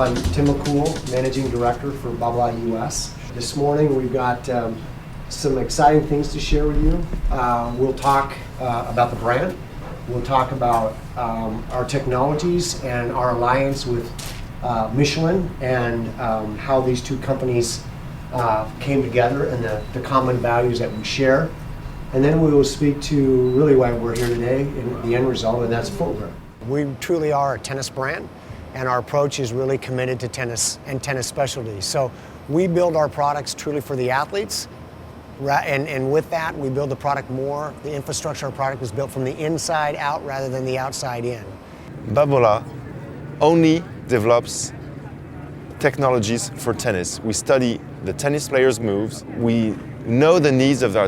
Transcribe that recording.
I'm Tim McCool, Managing Director for Blah US. This morning we've got some exciting things to share with you. We'll talk about the brand. We'll talk about our technologies and our alliance with Michelin and how these two companies came together and the common values that we share. And then we will speak to really why we're here today and the end result, and that's footwear. We truly are a tennis brand, and our approach is really committed to tennis and tennis specialties. So we build our products truly for the athletes, and with that, we build the product more. The infrastructure of our product is built from the inside out rather than the outside in. Babolat only develops technologies for tennis. We study the tennis players' moves. We know the needs of our